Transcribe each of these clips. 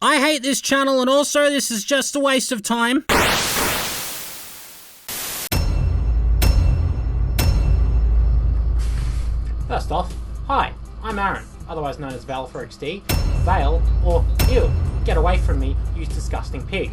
I hate this channel, and also this is just a waste of time. First off, hi, I'm Aaron, otherwise known as valeforXD, Vale, or ew, get away from me, you disgusting pig.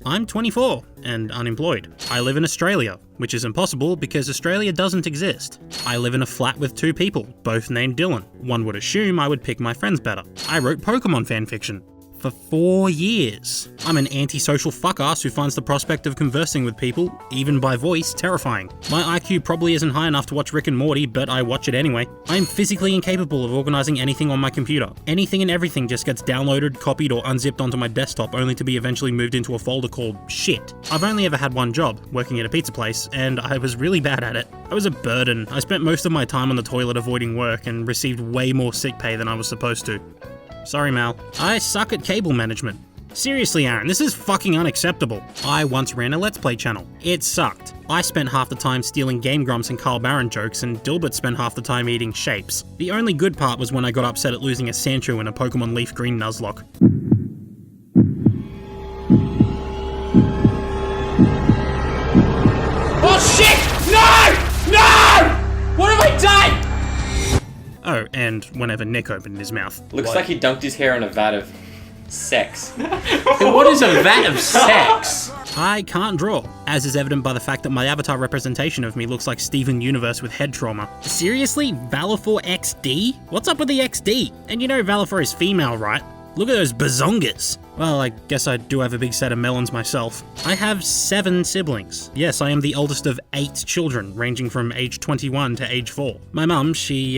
I'm 24 and unemployed. I live in Australia, which is impossible because Australia doesn't exist. I live in a flat with 2 people, both named Dylan. One would assume I would pick my friends better. I wrote Pokemon fanfiction for 4 years. I'm an antisocial fuck-ass who finds the prospect of conversing with people, even by voice, terrifying. My IQ probably isn't high enough to watch Rick and Morty, but I watch it anyway. I'm physically incapable of organising anything on my computer. Anything and everything just gets downloaded, copied, or unzipped onto my desktop only to be eventually moved into a folder called shit. I've only ever had one job, working at a pizza place, and I was really bad at it. I was a burden. I spent most of my time on the toilet avoiding work and received way more sick pay than I was supposed to. Sorry, Mal. I suck at cable management. Seriously, Aaron, this is fucking unacceptable. I once ran a Let's Play channel. It sucked. I spent half the time stealing Game Grumps and Carl Barron jokes, and Dilbert spent half the time eating shapes. The only good part was when I got upset at losing a Sandshrew in a Pokemon Leaf Green Nuzlocke. Oh shit! No! No! What have I done? Oh, and whenever Nick opened his mouth. Looks like he dunked his hair in a vat of sex. What is a vat of sex? I can't draw, as is evident by the fact that my avatar representation of me looks like Steven Universe with head trauma. Seriously? valeforXD? What's up with the XD? And you know Valefor is female, right? Look at those bazongas. Well, I guess I do have a big set of melons myself. I have 7 siblings. Yes, I am the oldest of 8 children, ranging from age 21 to age 4. My mum, she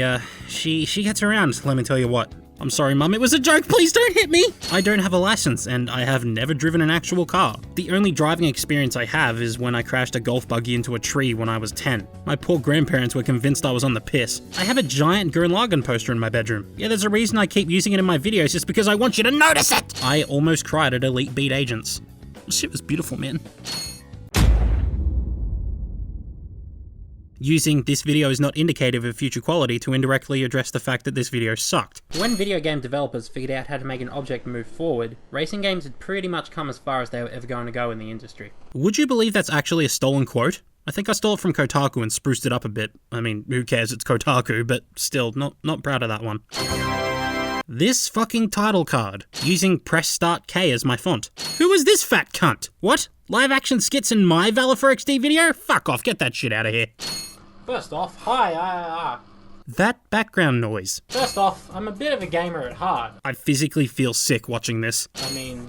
gets around, let me tell you what. I'm sorry, Mum, it was a joke, please don't hit me! I don't have a license, and I have never driven an actual car. The only driving experience I have is when I crashed a golf buggy into a tree when I was 10. My poor grandparents were convinced I was on the piss. I have a giant Gurren Lagann poster in my bedroom. Yeah, there's a reason I keep using it in my videos, just because I want you to notice it! I almost cried at Elite Beat Agents. Shit was beautiful, man. Using this video is not indicative of future quality to indirectly address the fact that this video sucked. When video game developers figured out how to make an object move forward, racing games had pretty much come as far as they were ever going to go in the industry. Would you believe that's actually a stolen quote? I think I stole it from Kotaku and spruced it up a bit. I mean, who cares, it's Kotaku, but still, not proud of that one. This fucking title card, using Press Start K as my font. Who is this fat cunt? What? Live action skits in my valeforXD video? Fuck off, get that shit out of here. First off, hi, That background noise. First off, I'm a bit of a gamer at heart. I physically feel sick watching this. I mean,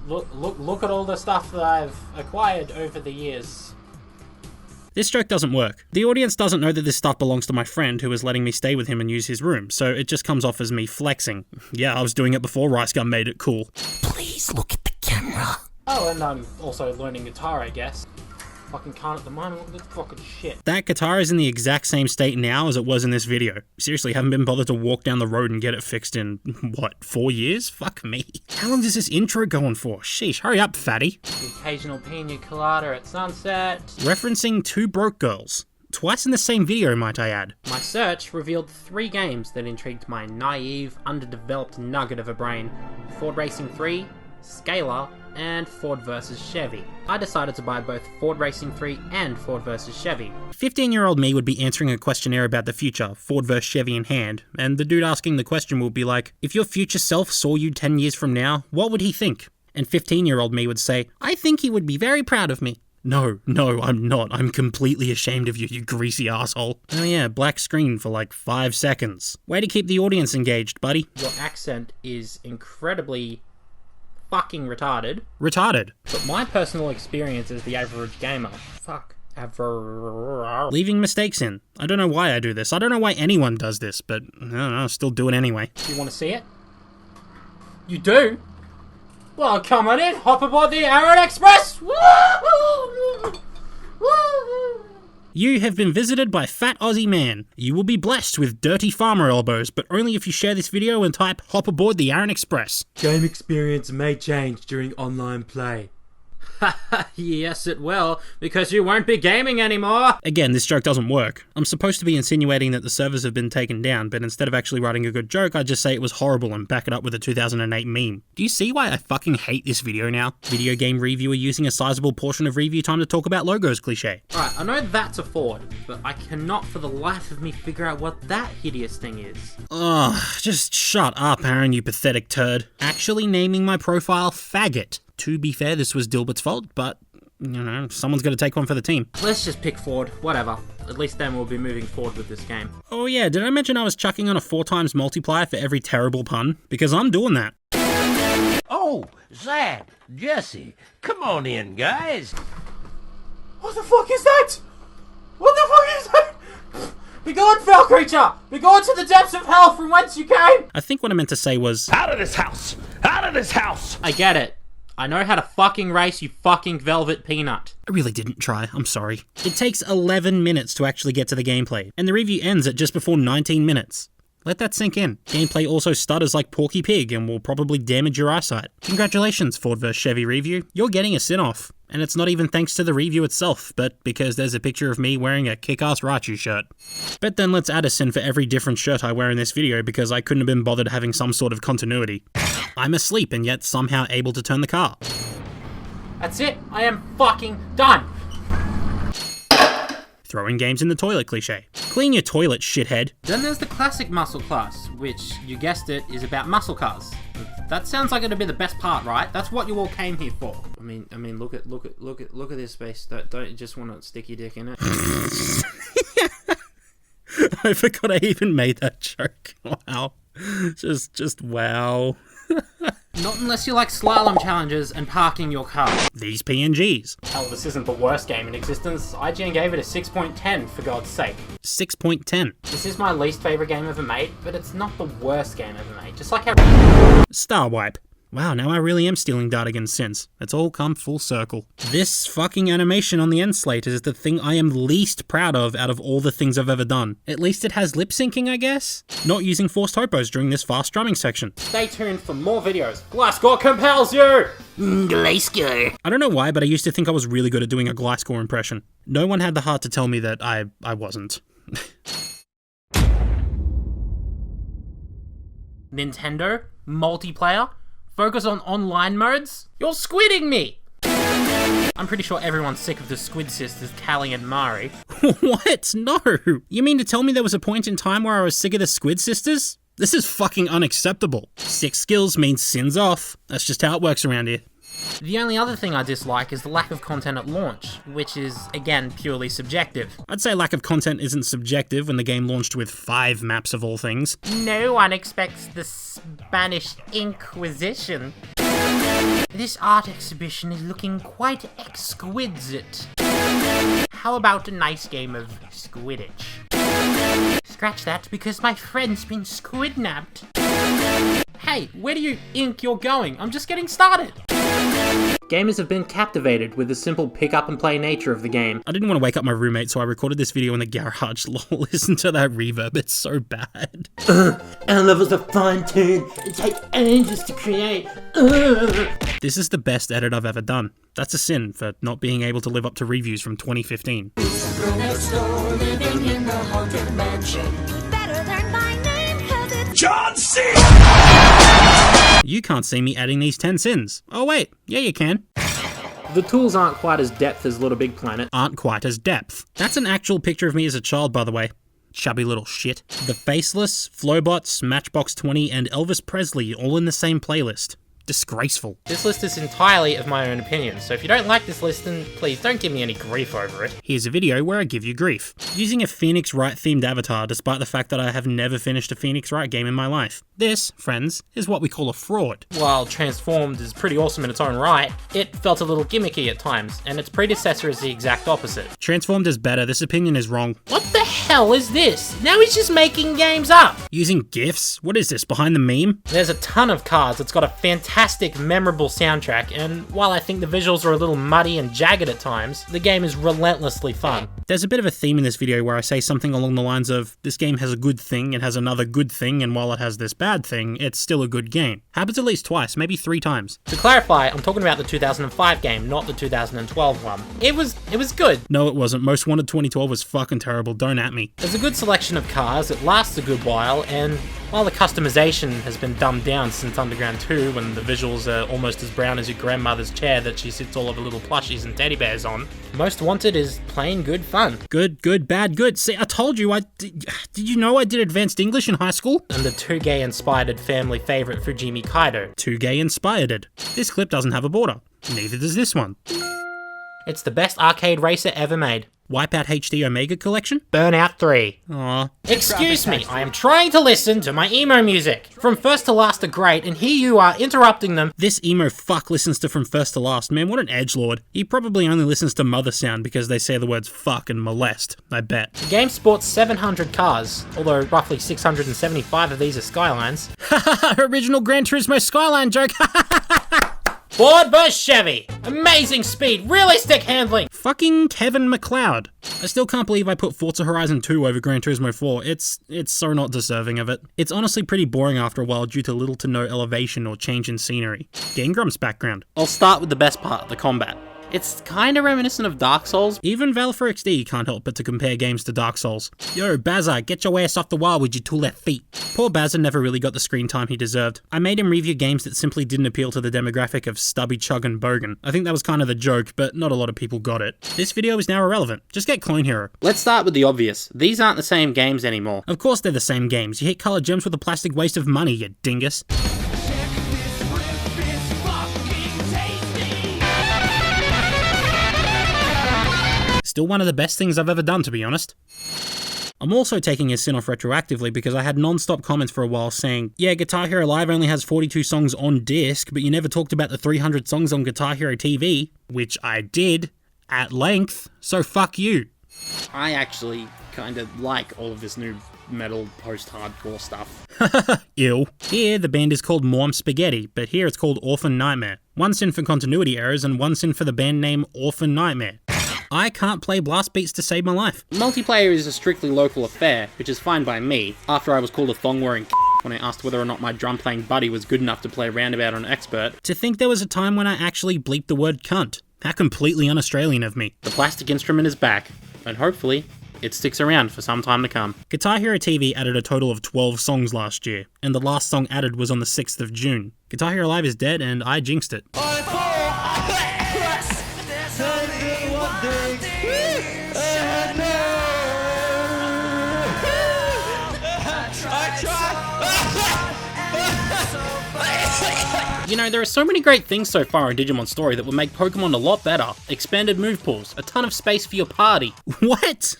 look at all the stuff that I've acquired over the years. This joke doesn't work. The audience doesn't know that this stuff belongs to my friend who is letting me stay with him and use his room, so it just comes off as me flexing. Yeah, I was doing it before Rice Gum made it cool. Please look at the camera. Oh, and I'm also learning guitar, I guess. Fucking can't at the moment, look at this fucking shit. That guitar is in the exact same state now as it was in this video. Seriously, haven't been bothered to walk down the road and get it fixed in, what, 4 years? Fuck me. How long does this intro go on for? Sheesh, hurry up, fatty. The occasional pina colada at sunset. Referencing 2 broke girls. Twice in the same video, might I add. My search revealed 3 games that intrigued my naive, underdeveloped nugget of a brain. Ford Racing 3, Scalar, and Ford vs Chevy. I decided to buy both Ford Racing 3 and Ford vs Chevy. 15-year-old me would be answering a questionnaire about the future, Ford vs Chevy in hand, and the dude asking the question will be like, if your future self saw you 10 years from now, what would he think? And 15-year-old me would say, I think he would be very proud of me. No, I'm not. I'm completely ashamed of you, you greasy asshole. Oh yeah, black screen for like 5 seconds. Way to keep the audience engaged, buddy. Your accent is incredibly fucking retarded. Retarded. But my personal experience as the average gamer. Leaving mistakes in. I don't know why I do this. I don't know why anyone does this, but I don't know, I'll still do it anyway. You want to see it? You do? Well, come on in. Hop aboard the Aaron Express. Woo-hoo! Woo-hoo! You have been visited by Fat Aussie Man. You will be blessed with dirty farmer elbows, but only if you share this video and type hop aboard the Aaron Express. Game experience may change during online play. Yes, it will, because you won't be gaming anymore. Again, this joke doesn't work. I'm supposed to be insinuating that the servers have been taken down, but instead of actually writing a good joke, I just say it was horrible and back it up with a 2008 meme. Do you see why I fucking hate this video now? Video game reviewer using a sizable portion of review time to talk about logos cliche. Alright, I know that's a Ford, but I cannot for the life of me figure out what that hideous thing is. Ugh, just shut up, Aaron, you pathetic turd. Actually naming my profile faggot. To be fair, this was Dilbert's fault, but, you know, someone's got to take one for the team. Let's just pick Ford, whatever. At least then we'll be moving forward with this game. Oh yeah, did I mention I was chucking on a 4x multiplier for every terrible pun? Because I'm doing that. Oh, Zach, Jesse, come on in, guys. What the fuck is that? What the fuck is that? Be gone, foul creature! Be gone to the depths of hell from whence you came! I think what I meant to say was, Out of this house! Out of this house! I get it. I know how to fucking race, you fucking velvet peanut. I really didn't try, I'm sorry. It takes 11 minutes to actually get to the gameplay, and the review ends at just before 19 minutes. Let that sink in. Gameplay also stutters like Porky Pig and will probably damage your eyesight. Congratulations, Ford vs Chevy review. You're getting a sin-off. And it's not even thanks to the review itself, but because there's a picture of me wearing a kick-ass Ratchet shirt. But then let's add a sin for every different shirt I wear in this video because I couldn't have been bothered having some sort of continuity. I'm asleep and yet somehow able to turn the car. That's it. I am fucking done. Throwing games in the toilet cliche. Clean your toilet, shithead. Then there's the classic muscle class, which, you guessed it, is about muscle cars. That sounds like it'd be the best part, right? That's what you all came here for. I mean, look at this space. Don't you just want to stick your dick in it? I forgot I even made that joke. Wow. Just wow. Not unless you like slalom challenges and parking your car. These PNGs. Hell, this isn't the worst game in existence. IGN gave it a 6.10, for God's sake. 6.10. This is my least favourite game ever made, but it's not the worst game ever made. Just like how... Star Wipe. Wow, now I really am stealing Dardigan's sins. It's all come full circle. This fucking animation on the end slate is the thing I am least proud of out of all the things I've ever done. At least it has lip syncing, I guess? Not using forced typos during this fast drumming section. Stay tuned for more videos. Glasgow compels you! Glasgow. I don't know why, but I used to think I was really good at doing a Glasgow impression. No one had the heart to tell me that I wasn't. Nintendo? Multiplayer? Focus on online modes? You're squidding me! I'm pretty sure everyone's sick of the Squid Sisters, Callie and Mari. What? No! You mean to tell me there was a point in time where I was sick of the Squid Sisters? This is fucking unacceptable. 6 skills means sins off. That's just how it works around here. The only other thing I dislike is the lack of content at launch, which is, again, purely subjective. I'd say lack of content isn't subjective when the game launched with 5 maps of all things. No one expects the Spanish Inquisition. This art exhibition is looking quite exquisite. How about a nice game of Squidditch? Scratch that, because my friend's been squidnapped. Hey, where do you think you're going? I'm just getting started. Gamers have been captivated with the simple pick-up-and-play nature of the game. I didn't want to wake up my roommate, so I recorded this video in the garage. Lol, listen to that reverb, it's so bad. Our levels are fine-tuned. It takes ages to create. This is the best edit I've ever done. That's a sin for not being able to live up to reviews from 2015. John C. You can't see me adding these 10 sins. Oh wait, yeah you can. The tools aren't quite as depth as Little Big Planet. Aren't quite as depth. That's an actual picture of me as a child, by the way. Chubby little shit. The Faceless, Flowbots, Matchbox 20, and Elvis Presley all in the same playlist. Disgraceful. This list is entirely of my own opinion, so if you don't like this list, then please don't give me any grief over it. Here's a video where I give you grief. Using a Phoenix Wright themed avatar despite the fact that I have never finished a Phoenix Wright game in my life. This, friends, is what we call a fraud. While Transformed is pretty awesome in its own right, it felt a little gimmicky at times, and its predecessor is the exact opposite. Transformed is better, this opinion is wrong. What the hell is this? Now he's just making games up! Using GIFs? What is this, behind the meme? There's a ton of cars, it's got a fantastic fantastic, memorable soundtrack, and while I think the visuals are a little muddy and jagged at times, the game is relentlessly fun. There's a bit of a theme in this video where I say something along the lines of, this game has a good thing, it has another good thing, and while it has this bad thing, it's still a good game. Happens at least twice, maybe 3 times. To clarify, I'm talking about the 2005 game, not the 2012 one. It was good. No, it wasn't. Most Wanted 2012 was fucking terrible, don't at me. There's a good selection of cars, it lasts a good while, and while the customization has been dumbed down since Underground 2, when the visuals are almost as brown as your grandmother's chair that she sits all over little plushies and teddy bears on, Most Wanted is plain good fun. Good, good, bad, good. See, I told you, did you know I did advanced English in high school? And the 2-gay-inspired family favourite Fujimi Kaido. 2-gay-inspired. This clip doesn't have a border. Neither does this one. It's the best arcade racer ever made. Wipeout HD Omega Collection? Burnout 3. Aww. Excuse me, I am trying to listen to my emo music. From First to Last are great, and here you are interrupting them. This emo fuck listens to From First to Last. Man, what an edgelord. He probably only listens to Mother Sound because they say the words fuck and molest, I bet. The game sports 700 cars, although roughly 675 of these are Skylines. Haha, original Gran Turismo Skyline joke. Ford vs Chevy. Amazing speed, realistic handling. Fucking Kevin MacLeod. I still can't believe I put Forza Horizon 2 over Gran Turismo 4. It's so not deserving of it. It's honestly pretty boring after a while due to little to no elevation or change in scenery. Game Grump's background. I'll start with the best part, the combat. It's kinda reminiscent of Dark Souls. Even valeforXD can't help but to compare games to Dark Souls. Yo, Bazza, get your ass off the wall with your 2 left feet. Poor Bazza never really got the screen time he deserved. I made him review games that simply didn't appeal to the demographic of Stubby Chug and Bogan. I think that was kind of the joke, but not a lot of people got it. This video is now irrelevant. Just get Clone Hero. Let's start with the obvious. These aren't the same games anymore. Of course they're the same games. You hit colored gems with a plastic waste of money, you dingus. Still one of the best things I've ever done, to be honest. I'm also taking his sin off retroactively because I had non-stop comments for a while saying, yeah, Guitar Hero Live only has 42 songs on disc, but you never talked about the 300 songs on Guitar Hero TV, which I did, at length, so fuck you. I actually kinda like all of this new metal post-hardcore stuff. Ew. Here, the band is called Morm Spaghetti, but here it's called Orphan Nightmare. One sin for continuity errors and one sin for the band name Orphan Nightmare. I can't play blast beats to save my life. Multiplayer is a strictly local affair, which is fine by me, after I was called a thong-wearing when I asked whether or not my drum-playing buddy was good enough to play Roundabout on Expert. To think there was a time when I actually bleeped the word cunt. How completely un-Australian of me. The plastic instrument is back, and hopefully, it sticks around for some time to come. Guitar Hero TV added a total of 12 songs last year, and the last song added was on the 6th of June. Guitar Hero Live is dead, and I jinxed it. You know, there are so many great things so far in Digimon Story that would make Pokemon a lot better. Expanded move pools, a ton of space for your party. What?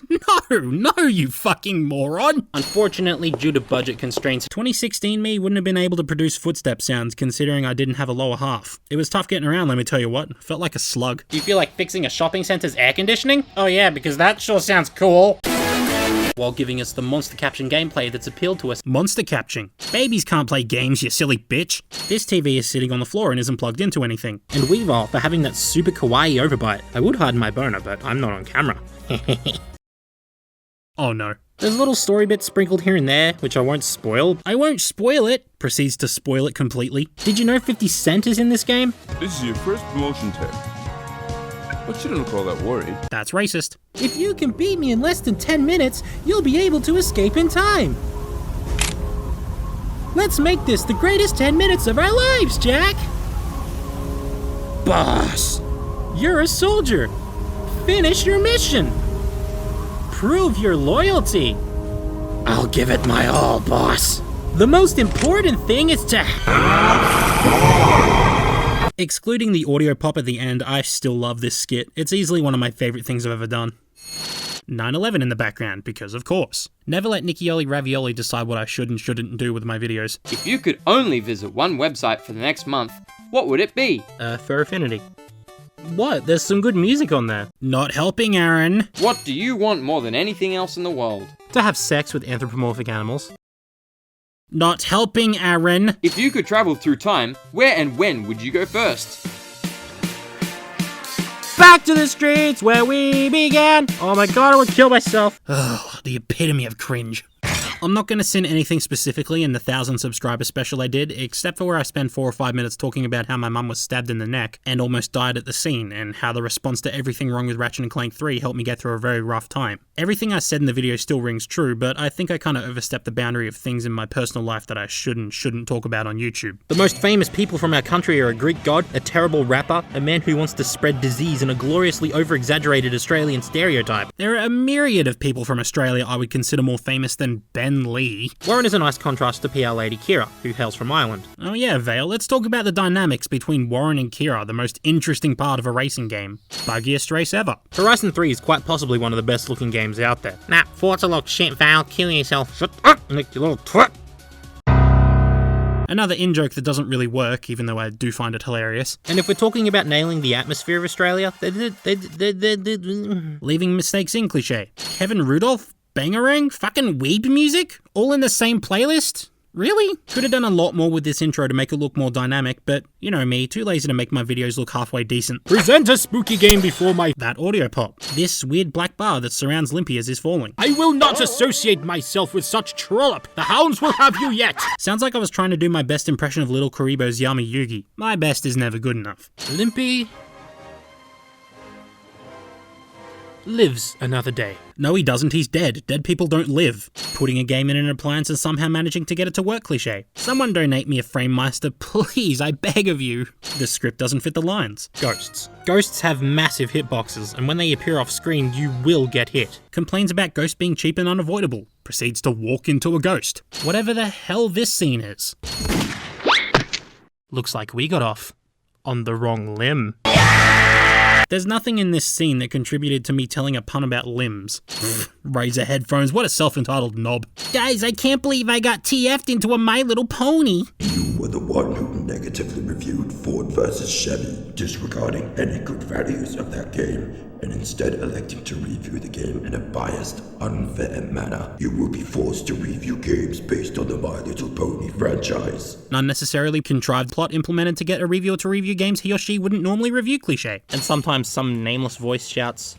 No, you fucking moron! Unfortunately, due to budget constraints, 2016 me wouldn't have been able to produce footstep sounds considering I didn't have a lower half. It was tough getting around, let me tell you what. Felt like a slug. Do you feel like fixing a shopping center's air conditioning? Oh yeah, because that sure sounds cool. While giving us the monster caption gameplay that's appealed to us. Monster caption? Babies can't play games, you silly bitch. This TV is sitting on the floor and isn't plugged into anything. And Weavile for having that super kawaii overbite. I would hide my boner, but I'm not on camera. Oh no. There's little story bits sprinkled here and there, which I won't spoil. I won't spoil it! Proceeds to spoil it completely. Did you know 50 Cent is in this game? This is your first promotion test. But you don't look all that worried. That's racist. If you can beat me in less than 10 minutes, you'll be able to escape in time. Let's make this the greatest 10 minutes of our lives, Jack! Boss! You're a soldier! Finish your mission! Prove your loyalty! I'll give it my all, boss. The most important thing is to Excluding the audio pop at the end, I still love this skit. It's easily one of my favourite things I've ever done. 9/11 in the background, because of course. Never let Nickioli Ravioli decide what I should and shouldn't do with my videos. If you could only visit one website for the next month, what would it be? For Affinity. What? There's some good music on there. Not helping, Aaron. What do you want more than anything else in the world? To have sex with anthropomorphic animals. Not helping, Aaron. If you could travel through time, where and when would you go first? Back to the streets where we began. Oh my god, I would kill myself. Oh, the epitome of cringe. I'm not going to sin anything specifically in the 1,000 subscriber special I did, except for where I spend 4 or 5 minutes talking about how my mum was stabbed in the neck and almost died at the scene, and how the response to everything wrong with Ratchet and Clank 3 helped me get through a very rough time. Everything I said in the video still rings true, but I think I kind of overstepped the boundary of things in my personal life that I shouldn't talk about on YouTube. The most famous people from our country are a Greek god, a terrible rapper, a man who wants to spread disease, and a gloriously over-exaggerated Australian stereotype. There are a myriad of people from Australia I would consider more famous than Ben Lee. Warren is a nice contrast to PR lady Kira, who hails from Ireland. Oh yeah, Vale, let's talk about the dynamics between Warren and Kira, the most interesting part of a racing game. Buggiest race ever. Horizon 3 is quite possibly one of the best looking games out there. Nah, Forza looks shit, Val, kill yourself. Shut up, Nick, you little twat. Another in-joke that doesn't really work, even though I do find it hilarious. And if we're talking about nailing the atmosphere of Australia, Leaving mistakes in cliché. Kevin Rudolph? Bangarang? Fucking weeb music? All in the same playlist? Really? Could have done a lot more with this intro to make it look more dynamic, but you know me, too lazy to make my videos look halfway decent. present a spooky game before my... That audio pop. This weird black bar that surrounds Limpy as he's falling. I will not associate myself with such trollop. The hounds will have you yet. Sounds like I was trying to do my best impression of Little Karibo's Yami Yugi. My best is never good enough. Limpy lives another day. No, he doesn't. He's dead. Dead people don't live. Putting a game in an appliance and somehow managing to get it to work cliché. Someone donate me a Framemeister, please, I beg of you. The script doesn't fit the lines. Ghosts. Ghosts have massive hitboxes, and when they appear off screen, you will get hit. Complains about ghosts being cheap and unavoidable. Proceeds to walk into a ghost. Whatever the hell this scene is. Looks like we got off on the wrong limb. There's nothing in this scene that contributed to me telling a pun about limbs. Razer headphones, what a self-entitled knob. Guys, I can't believe I got TF'd into a My Little Pony. You were the one who negatively reviewed Ford vs. Chevy, disregarding any good values of that game, and instead electing to review the game in a biased, unfair manner. You will be forced to review games based on the My Little Pony franchise. An unnecessarily contrived plot implemented to get a reviewer to review games he or she wouldn't normally review cliché. And sometimes some nameless voice shouts,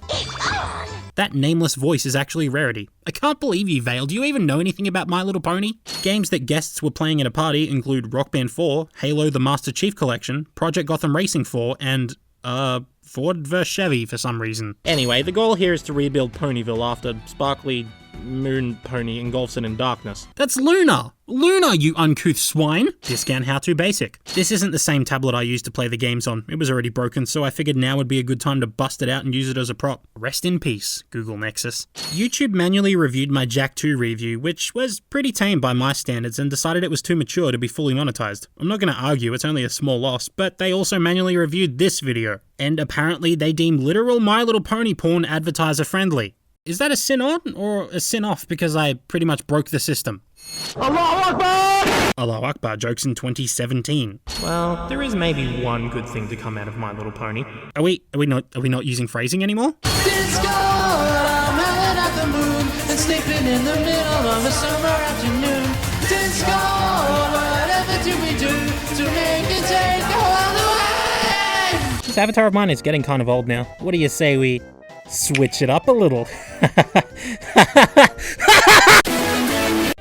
That nameless voice is actually a rarity. I can't believe you, Vale. Do you even know anything about My Little Pony? Games that guests were playing at a party include Rock Band 4, Halo the Master Chief Collection, Project Gotham Racing 4, and, Ford vs. Chevy for some reason. Anyway, the goal here is to rebuild Ponyville after Sparkly Moon Pony engulfs it in darkness. That's Luna! Luna, you uncouth swine! Discount How To Basic. This isn't the same tablet I used to play the games on. It was already broken, so I figured now would be a good time to bust it out and use it as a prop. Rest in peace, Google Nexus. YouTube manually reviewed my Jak 2 review, which was pretty tame by my standards, and decided it was too mature to be fully monetized. I'm not gonna argue, it's only a small loss, but they also manually reviewed this video. And apparently they deemed literal My Little Pony porn advertiser friendly. Is that a sin on or a sin off because I pretty much broke the system? Allahu Akbar! Allahu Akbar jokes in 2017. Well, there is maybe one good thing to come out of My Little Pony. Are we not using phrasing anymore? Disco, I'm hanging at the moon and sleeping in the middle of a summer afternoon. Disco, whatever do we do to make it take all the way? This avatar of mine is getting kind of old now. What do you say we switch it up a little?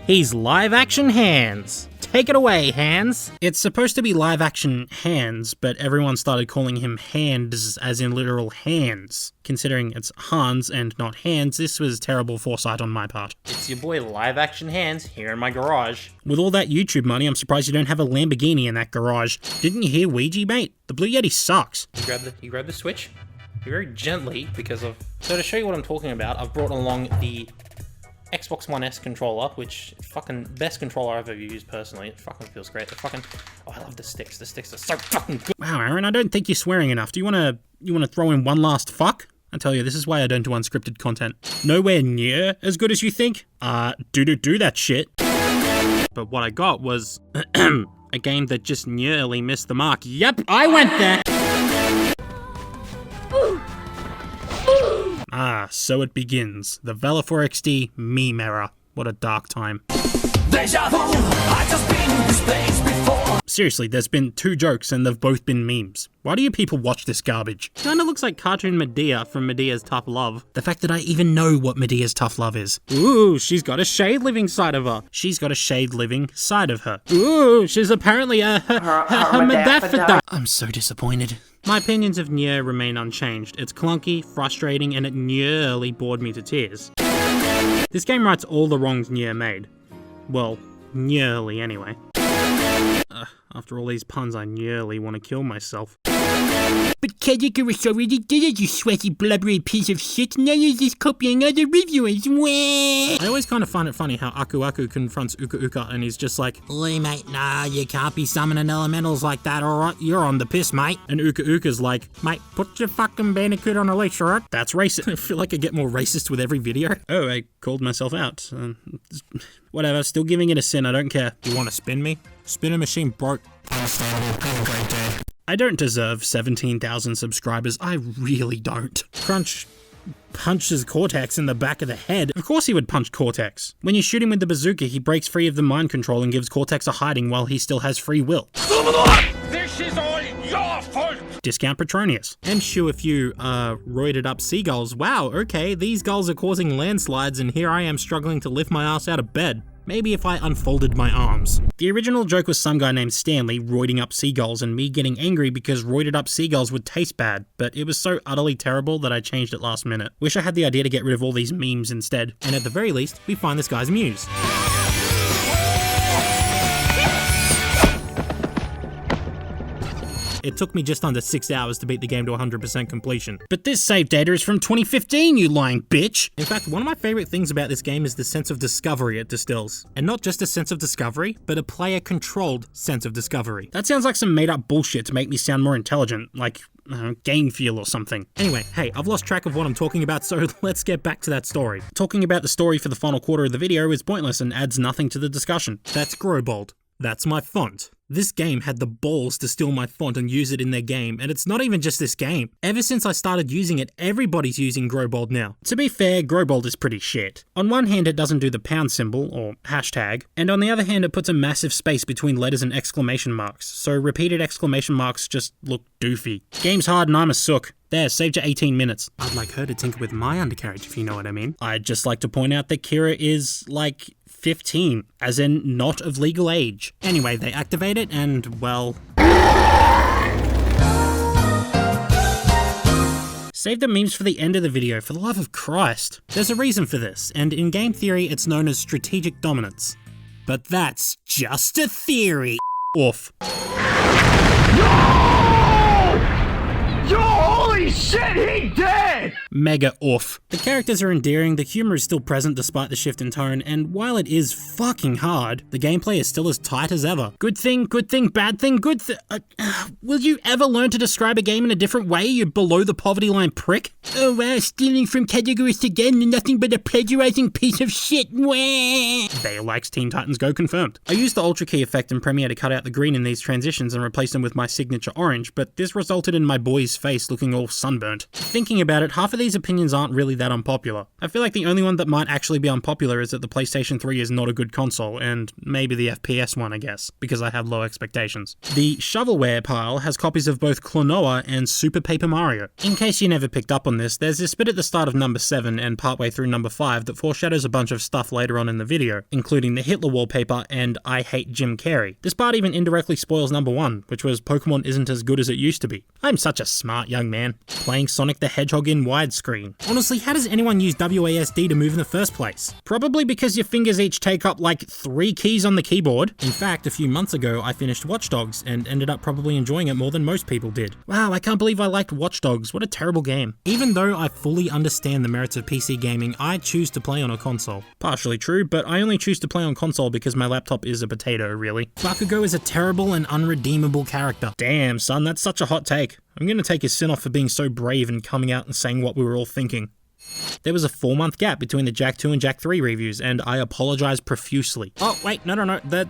He's live action Hands. Take it away, Hands. It's supposed to be live action Hands, but everyone started calling him Hands as in literal hands. Considering it's Hans and not Hands, this was terrible foresight on my part. It's your boy Live Action Hands here in my garage. With all that YouTube money, I'm surprised you don't have a Lamborghini in that garage. Didn't you hear Ouija, mate? The Blue Yeti sucks. You grab the switch very gently because of... So to show you what I'm talking about, I've brought along the Xbox One S controller, which fucking best controller I've ever used personally. It fucking feels great. Oh, I love the sticks. The sticks are so fucking good. Wow, Aaron, I don't think you're swearing enough. Do you wanna throw in one last fuck? I tell you, this is why I don't do unscripted content. Nowhere near as good as you think. Do that shit. But what I got was a game that just nearly missed the mark. Yep, I went there. So it begins. The valeforXD meme era. What a dark time. The Deja vu, I just been in this place before. Seriously, there's been 2 jokes and they've both been memes. Why do you people watch this garbage? Kinda looks like cartoon Medea from Medea's Tough Love. The fact that I even know what Medea's Tough Love is. Ooh, she's got a shade living side of her. She's got a shade living side of her. Ooh, she's apparently a hermaphrodite. I'm so disappointed. My opinions of Nier remain unchanged. It's clunky, frustrating, and it nearly bored me to tears. This game rights all the wrongs Nier made. Well, nearly anyway. After all these puns, I nearly want to kill myself. But Kagekura's already did it, you sweaty blubbery piece of shit. Now you're just copying other reviewers. Wah! I always kind of find it funny how Aku Aku confronts Uka Uka and he's just like, "Oi mate, nah, you can't be summoning elementals like that, alright? You're on the piss, mate." And Uka Uka's like, "Mate, put your fucking bandicoot on a leash, alright?" That's racist. I feel like I get more racist with every video. Oh, I called myself out. Whatever, still giving it a sin, I don't care. You want to spin me? Spinner machine broke. I don't deserve 17,000 subscribers, I really don't. Crunch punches Cortex in the back of the head. Of course he would punch Cortex. When you shoot him with the bazooka, he breaks free of the mind control and gives Cortex a hiding while he still has free will. This is all your fault! Discount Petronius. And shoo a few, roided up seagulls. Wow, okay, these gulls are causing landslides and here I am struggling to lift my ass out of bed. Maybe if I unfolded my arms. The original joke was some guy named Stanley roiding up seagulls and me getting angry because roided up seagulls would taste bad, but it was so utterly terrible that I changed it last minute. Wish I had the idea to get rid of all these memes instead. And at the very least, we find this guy's muse. It took me just under 6 hours to beat the game to 100% completion. But this save data is from 2015, you lying bitch! In fact, one of my favorite things about this game is the sense of discovery it distills. And not just a sense of discovery, but a player-controlled sense of discovery. That sounds like some made-up bullshit to make me sound more intelligent, like game feel or something. Anyway, hey, I've lost track of what I'm talking about, so let's get back to that story. Talking about the story for the final quarter of the video is pointless and adds nothing to the discussion. That's Growbold. That's my font. This game had the balls to steal my font and use it in their game, and it's not even just this game. Ever since I started using it, everybody's using Growbold now. To be fair, Growbold is pretty shit. On one hand, it doesn't do the pound symbol, or hashtag, and on the other hand, it puts a massive space between letters and exclamation marks, so repeated exclamation marks just look doofy. Game's hard and I'm a sook. There, saved you 18 minutes. I'd like her to tinker with my undercarriage, if you know what I mean. I'd just like to point out that Kira is, like, 15, as in not of legal age. Anyway, they activate it and, well... Save the memes for the end of the video, for the love of Christ. There's a reason for this, and in game theory it's known as strategic dominance. But that's just a theory. Oof. Yo, holy shit, he dead! Mega oof. The characters are endearing, the humor is still present despite the shift in tone, and while it is fucking hard, the gameplay is still as tight as ever. Good thing, bad thing, good thing. Will you ever learn to describe a game in a different way, you below the poverty line prick? Oh wow, stealing from categories again, nothing but a plagiarizing piece of shit. Wah! They likes Teen Titans Go confirmed. I used the Ultra Key effect in Premiere to cut out the green in these transitions and replace them with my signature orange, but this resulted in my boy's face looking all sunburnt. Thinking about it, half of these opinions aren't really that unpopular. I feel like the only one that might actually be unpopular is that the PlayStation 3 is not a good console, and maybe the FPS one, I guess, because I have low expectations. The shovelware pile has copies of both Klonoa and Super Paper Mario. In case you never picked up on this, there's this bit at the start of number 7 and partway through number 5 that foreshadows a bunch of stuff later on in the video, including the Hitler wallpaper and I Hate Jim Carrey. This part even indirectly spoils number 1, which was Pokemon isn't as good as it used to be. I'm such a smart young man. Playing Sonic the Hedgehog in widescreen. Honestly, how does anyone use WASD to move in the first place? Probably because your fingers each take up like 3 keys on the keyboard. In fact, a few months ago, I finished Watch Dogs and ended up probably enjoying it more than most people did. Wow, I can't believe I liked Watch Dogs. What a terrible game. Even though I fully understand the merits of PC gaming, I choose to play on a console. Partially true, but I only choose to play on console because my laptop is a potato, really. Bakugo is a terrible and unredeemable character. Damn, son, that's such a hot take. I'm gonna take his sin off for being so brave and coming out and saying what we were all thinking. There was a 4-month gap between the Jak 2 and Jak 3 reviews, and I apologize profusely. Oh wait, no.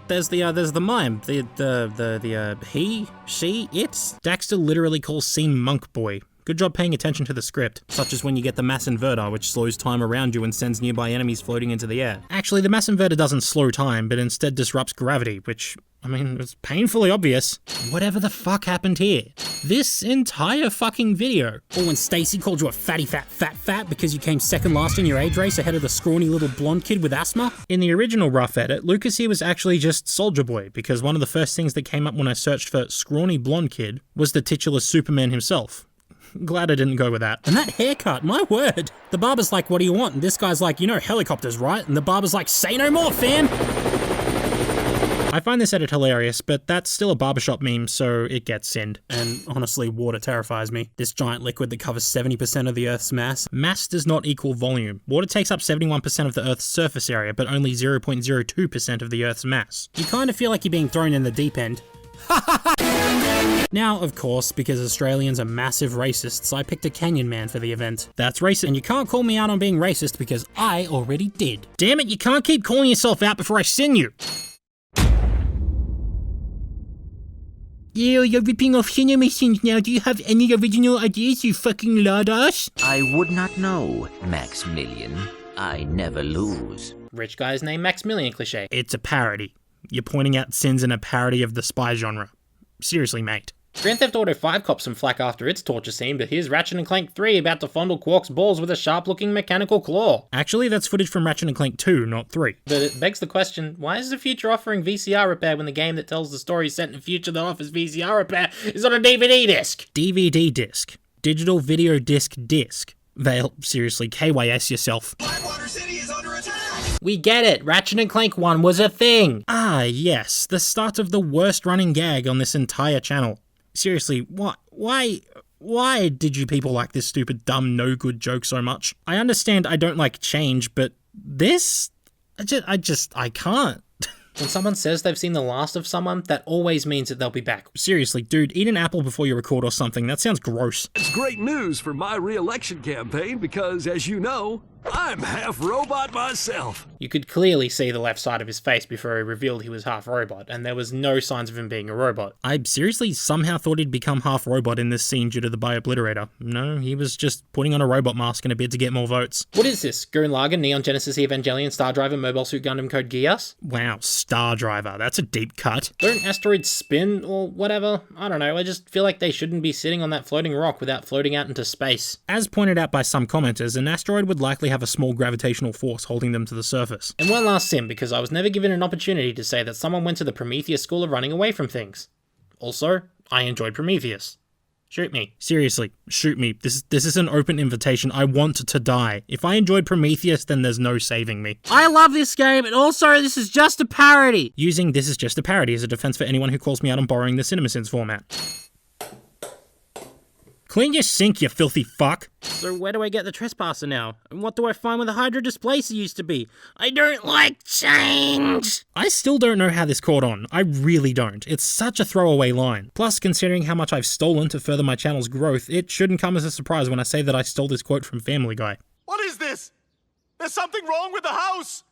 There's the mime. He, she, it. Daxter literally calls Scene Monk Boy. Good job paying attention to the script, such as when you get the mass inverter, which slows time around you and sends nearby enemies floating into the air. Actually, the mass inverter doesn't slow time, but instead disrupts gravity, which, I mean, it's painfully obvious. Whatever the fuck happened here? This entire fucking video. Or when Stacy called you a fatty fat because you came second last in your age race ahead of the scrawny little blonde kid with asthma. In the original rough edit, Lucas here was actually just Soldier Boy, because one of the first things that came up when I searched for scrawny blonde kid was the titular Superman himself. Glad I didn't go with that. And that haircut, my word. The barber's like, what do you want? And this guy's like, you know helicopters, right? And the barber's like, say no more, fam! I find this edit hilarious, but that's still a barbershop meme, so it gets sinned. And honestly, water terrifies me. This giant liquid that covers 70% of the Earth's mass. Mass does not equal volume. Water takes up 71% of the Earth's surface area, but only 0.02% of the Earth's mass. You kind of feel like you're being thrown in the deep end. Now, of course, because Australians are massive racists, I picked a Kenyan man for the event. That's racist, and you can't call me out on being racist because I already did. Damn it, you can't keep calling yourself out before I sin you! Yeah, you're ripping off cinema scenes now. Do you have any original ideas, you fucking lard ass? I would not know, Maximilian. I never lose. Rich guy's name Maximilian cliche. It's a parody. You're pointing out sins in a parody of the spy genre. Seriously, mate. Grand Theft Auto 5 cops some flack after its torture scene, but here's Ratchet & Clank 3 about to fondle Quark's balls with a sharp-looking mechanical claw. Actually, that's footage from Ratchet & Clank 2, not 3. But it begs the question, why is the future offering VCR repair when the game that tells the story set in the future that offers VCR repair is on a DVD disc? DVD disc. Digital Video Disc disc. Vale, seriously, KYS yourself. We get it, Ratchet & Clank 1 was a thing! Ah, yes, the start of the worst running gag on this entire channel. Seriously, why did you people like this stupid, dumb, no-good joke so much? I understand I don't like change, but this? I can't. When someone says they've seen the last of someone, that always means that they'll be back. Seriously, dude, eat an apple before you record or something. That sounds gross. It's great news for my re-election campaign because, as you know, I'm half robot myself. You could clearly see the left side of his face before he revealed he was half robot, and there was no signs of him being a robot. I seriously somehow thought he'd become half robot in this scene due to the Bio-Obliterator. No, he was just putting on a robot mask in a bid to get more votes. What is this? Gurren Lagann, Neon Genesis Evangelion, Star Driver, Mobile Suit Gundam Code Geass? Wow, Star Driver, that's a deep cut. Don't asteroids spin or whatever? I don't know, I just feel like they shouldn't be sitting on that floating rock without floating out into space. As pointed out by some commenters, an asteroid would likely have a small gravitational force holding them to the surface. And one last sin, because I was never given an opportunity to say that someone went to the Prometheus School of Running Away from Things. Also, I enjoyed Prometheus. Shoot me. Seriously, shoot me. This is an open invitation. I want to die. If I enjoyed Prometheus, then there's no saving me. I love this game, and also this is just a parody. Using "this is just a parody" as a defense for anyone who calls me out on borrowing the CinemaSins format. Clean your sink, you filthy fuck. So where do I get the trespasser now? And what do I find where the Hydra displacer used to be? I don't like change! I still don't know how this caught on. I really don't. It's such a throwaway line. Plus, considering how much I've stolen to further my channel's growth, it shouldn't come as a surprise when I say that I stole this quote from Family Guy. What is this? There's something wrong with the house!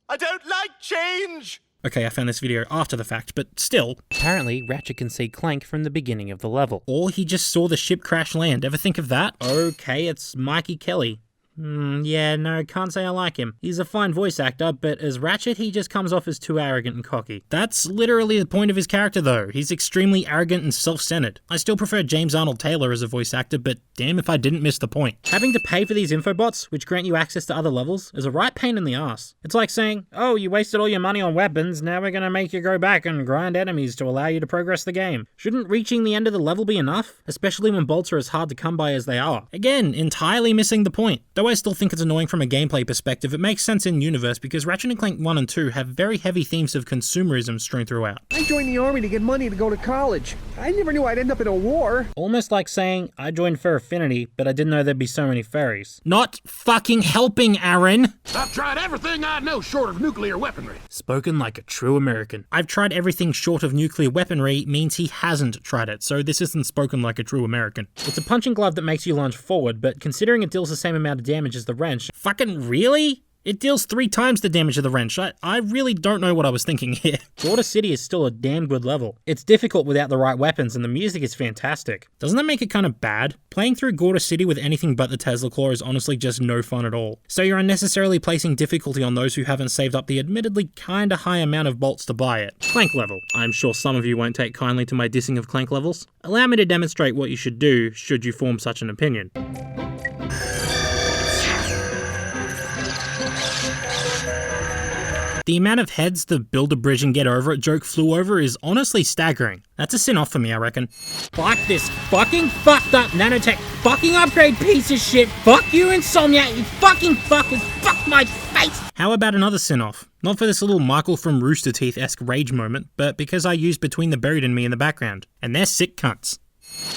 I don't like change! Okay, I found this video after the fact, but still. Apparently, Ratchet can see Clank from the beginning of the level. Or he just saw the ship crash land. Ever think of that? Okay, it's Mikey Kelly. Yeah, no, can't say I like him. He's a fine voice actor, but as Ratchet, he just comes off as too arrogant and cocky. That's literally the point of his character, though. He's extremely arrogant and self-centered. I still prefer James Arnold Taylor as a voice actor, but damn if I didn't miss the point. Having to pay for these infobots, which grant you access to other levels, is a right pain in the ass. It's like saying, oh, you wasted all your money on weapons, now we're gonna make you go back and grind enemies to allow you to progress the game. Shouldn't reaching the end of the level be enough? Especially when bolts are as hard to come by as they are. Again, entirely missing the point. Though I still think it's annoying from a gameplay perspective, it makes sense in universe because Ratchet & Clank 1 and 2 have very heavy themes of consumerism strewn throughout. I joined the army to get money to go to college. I never knew I'd end up in a war. Almost like saying, I joined for affinity, but I didn't know there'd be so many fairies. Not fucking helping, Aaron! I've tried everything I know short of nuclear weaponry. Spoken like a true American. I've tried everything short of nuclear weaponry means he hasn't tried it, so this isn't spoken like a true American. It's a punching glove that makes you lunge forward, but considering it deals the same amount of damage as the wrench, fucking really? It deals 3 times the damage of the wrench. I really don't know what I was thinking here. Gorda City is still a damn good level. It's difficult without the right weapons and the music is fantastic. Doesn't that make it kind of bad? Playing through Gorda City with anything but the Tesla Claw is honestly just no fun at all. So you're unnecessarily placing difficulty on those who haven't saved up the admittedly kinda high amount of bolts to buy it. Clank level. I'm sure some of you won't take kindly to my dissing of Clank levels. Allow me to demonstrate what you should do should you form such an opinion. The amount of heads the build a bridge and get over it joke flew over is honestly staggering. That's a sin off for me, I reckon. Fuck this fucking fucked up nanotech fucking upgrade piece of shit. Fuck you, Insomniac, you fucking fuckers. Fuck my face. How about another sin off? Not for this little Michael from Rooster Teeth-esque rage moment, but because I used Between the Buried and Me in the background. And they're sick cunts.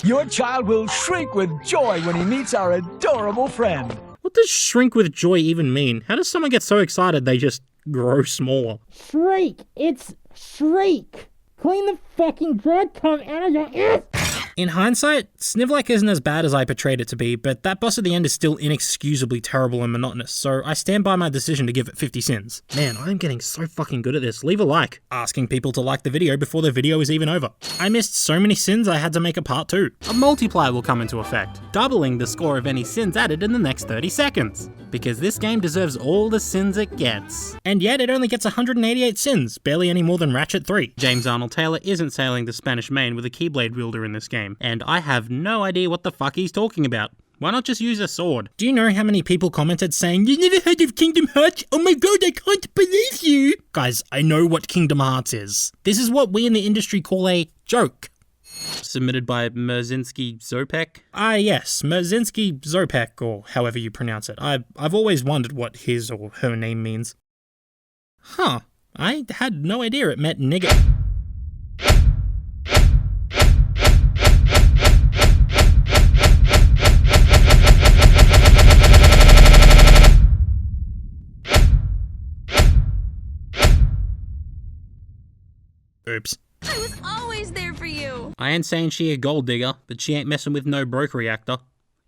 Your child will shriek with joy when he meets our adorable friend. What does shrink with joy even mean? How does someone get so excited they just grow smaller? Shriek! It's shriek! Clean the fucking dread cum out of your ears! In hindsight, Snivlike isn't as bad as I portrayed it to be, but that boss at the end is still inexcusably terrible and monotonous, so I stand by my decision to give it 50 sins. Man, I'm getting so fucking good at this. Leave a like. Asking people to like the video before the video is even over. I missed so many sins I had to make a part 2. A multiplier will come into effect, doubling the score of any sins added in the next 30 seconds. Because this game deserves all the sins it gets. And yet it only gets 188 sins, barely any more than Ratchet 3. James Arnold Taylor isn't sailing the Spanish Main with a Keyblade wielder in this game, and I have no idea what the fuck he's talking about. Why not just use a sword? Do you know how many people commented saying, "You never heard of Kingdom Hearts? Oh my god, I can't believe you!" Guys, I know what Kingdom Hearts is. This is what we in the industry call a joke. Submitted by Merzinski Zopek? Yes, Merzinski Zopek, or however you pronounce it. I've always wondered what his or her name means. Huh, I had no idea it meant nigger. Oops. I was always there for you. I ain't saying she a gold digger, but she ain't messing with no broke reactor.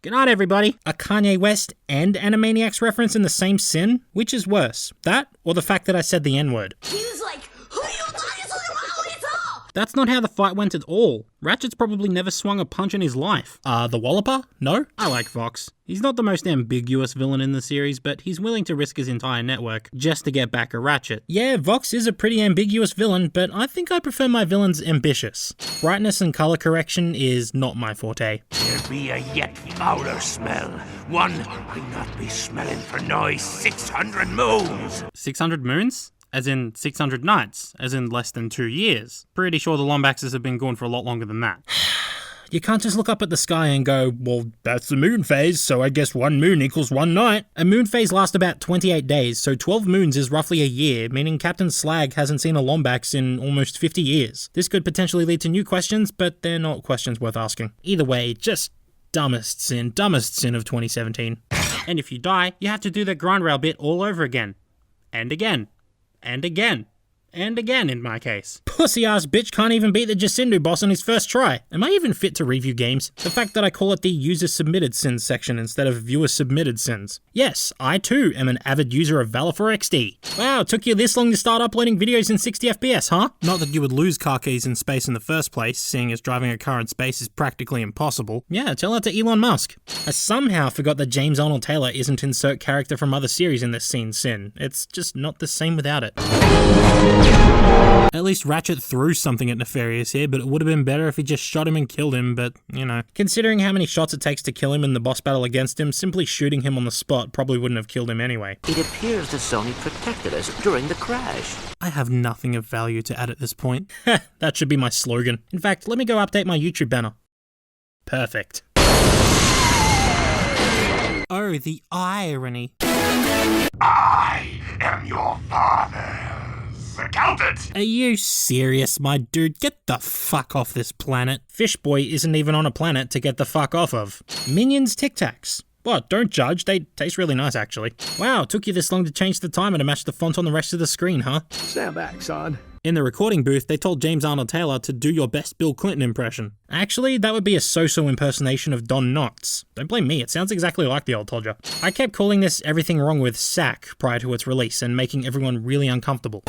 Good night, everybody. A Kanye West and Animaniacs reference in the same sin? Which is worse, that or the fact that I said the N-word? He was like, who do you think is all? That's not how the fight went at all. Ratchet's probably never swung a punch in his life. The Walloper? No? I like Vox. He's not the most ambiguous villain in the series, but he's willing to risk his entire network just to get back a Ratchet. Yeah, Vox is a pretty ambiguous villain, but I think I prefer my villains ambitious. Brightness and color correction is not my forte. There be a yet fouler smell, one I not be smelling for nigh 600 moons. 600 moons? As in 600 nights, as in less than 2 years. Pretty sure the Lombaxes have been gone for a lot longer than that. You can't just look up at the sky and go, well, that's the moon phase, so I guess 1 moon equals 1 night. A moon phase lasts about 28 days, so 12 moons is roughly a year, meaning Captain Slag hasn't seen a Lombax in almost 50 years. This could potentially lead to new questions, but they're not questions worth asking. Either way, just dumbest sin of 2017. And if you die, you have to do the grind rail bit all over again. And again. And again. And again, in my case. Pussy-ass bitch can't even beat the Jacindu boss on his first try. Am I even fit to review games? The fact that I call it the user-submitted sins section instead of viewer-submitted sins. Yes, I too am an avid user of valeforXD. Wow, it took you this long to start uploading videos in 60 FPS, huh? Not that you would lose car keys in space in the first place, seeing as driving a car in space is practically impossible. Yeah, tell that to Elon Musk. I somehow forgot that James Arnold Taylor isn't insert character from other series in this scene sin. It's just not the same without it. At least Ratchet threw something at Nefarious here, but it would have been better if he just shot him and killed him, but, you know. Considering how many shots it takes to kill him in the boss battle against him, simply shooting him on the spot probably wouldn't have killed him anyway. It appears that Sony protected us during the crash. I have nothing of value to add at this point. That should be my slogan. In fact, let me go update my YouTube banner. Perfect. Oh, the irony. I am your father's accountant! Are you serious, my dude? Get the fuck off this planet. Fishboy isn't even on a planet to get the fuck off of. Minions Tic Tacs. What, don't judge, they taste really nice actually. Wow, took you this long to change the timer to match the font on the rest of the screen, huh? Stand back, son. In the recording booth, they told James Arnold Taylor to do your best Bill Clinton impression. Actually, that would be a so-so impersonation of Don Knotts. Don't blame me, it sounds exactly like the old Todger. I kept calling this Everything Wrong with Sack prior to its release and making everyone really uncomfortable.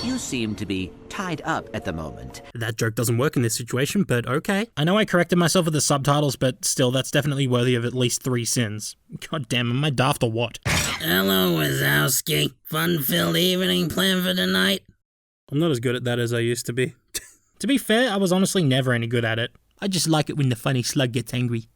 You seem to be tied up at the moment. That joke doesn't work in this situation, but okay. I know I corrected myself with the subtitles, but still, that's definitely worthy of at least 3 sins. God damn, am I daft or what? Hello, Wazowski. Fun-filled evening planned for tonight? I'm not as good at that as I used to be. To be fair, I was honestly never any good at it. I just like it when the funny slug gets angry.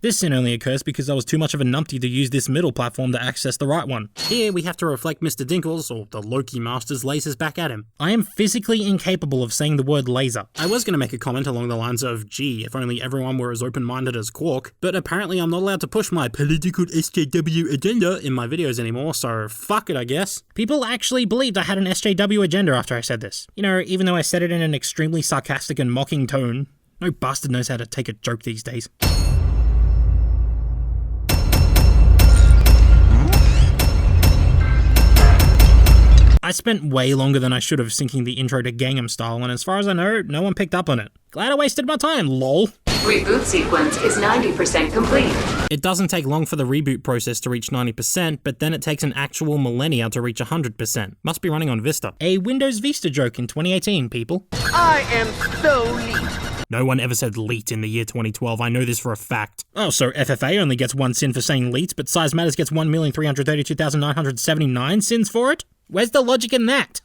This sin only occurs because I was too much of a numpty to use this middle platform to access the right one. Here we have to reflect Mr. Dinkles, or the Loki Master's lasers back at him. I am physically incapable of saying the word laser. I was going to make a comment along the lines of, gee, if only everyone were as open-minded as Quark, but apparently I'm not allowed to push my political SJW agenda in my videos anymore, so fuck it, I guess. People actually believed I had an SJW agenda after I said this. You know, even though I said it in an extremely sarcastic and mocking tone. No bastard knows how to take a joke these days. I spent way longer than I should have syncing the intro to Gangnam Style, and as far as I know, no one picked up on it. Glad I wasted my time, lol. Reboot sequence is 90% complete. It doesn't take long for the reboot process to reach 90%, but then it takes an actual millennia to reach 100%. Must be running on Vista. A Windows Vista joke in 2018, people. I am so leet. No one ever said leet in the year 2012, I know this for a fact. Oh, so FFA only gets 1 sin for saying leet, but Size Matters gets 1,332,979 sins for it? Where's the logic in that?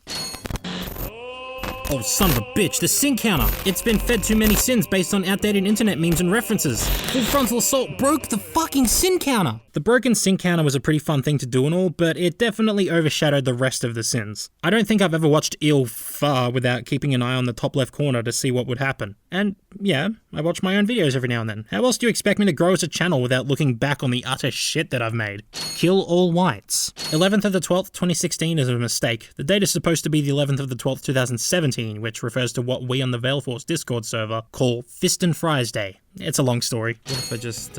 Oh, son of a bitch, the sin counter! It's been fed too many sins based on outdated internet memes and references. Full Frontal Assault broke the fucking sin counter! The broken sin counter was a pretty fun thing to do and all, but it definitely overshadowed the rest of the sins. I don't think I've ever watched Il Far without keeping an eye on the top left corner to see what would happen. And yeah, I watch my own videos every now and then. How else do you expect me to grow as a channel without looking back on the utter shit that I've made? Kill all whites. 11th of the 12th, 2016 is a mistake. The date is supposed to be the 11th of the 12th, 2017, which refers to what we on the Valefor's Discord server call Fist and Fries Day. It's a long story. What if I just,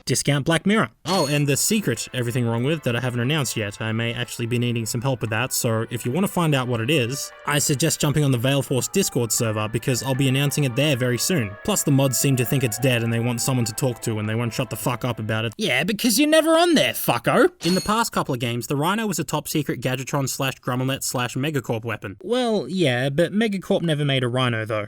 discount Black Mirror. Oh, and the secret Everything Wrong With that I haven't announced yet. I may actually be needing some help with that, so if you want to find out what it is, I suggest jumping on the Valefor's Discord server because I'll be announcing it there very soon. Plus the mods seem to think it's dead and they want someone to talk to and they won't shut the fuck up about it. Yeah, because you're never on there, fucko! In the past couple of games, the Rhino was a top secret Gadgetron / Grummelnet / Megacorp weapon. Well, yeah, but Megacorp never made a Rhino though.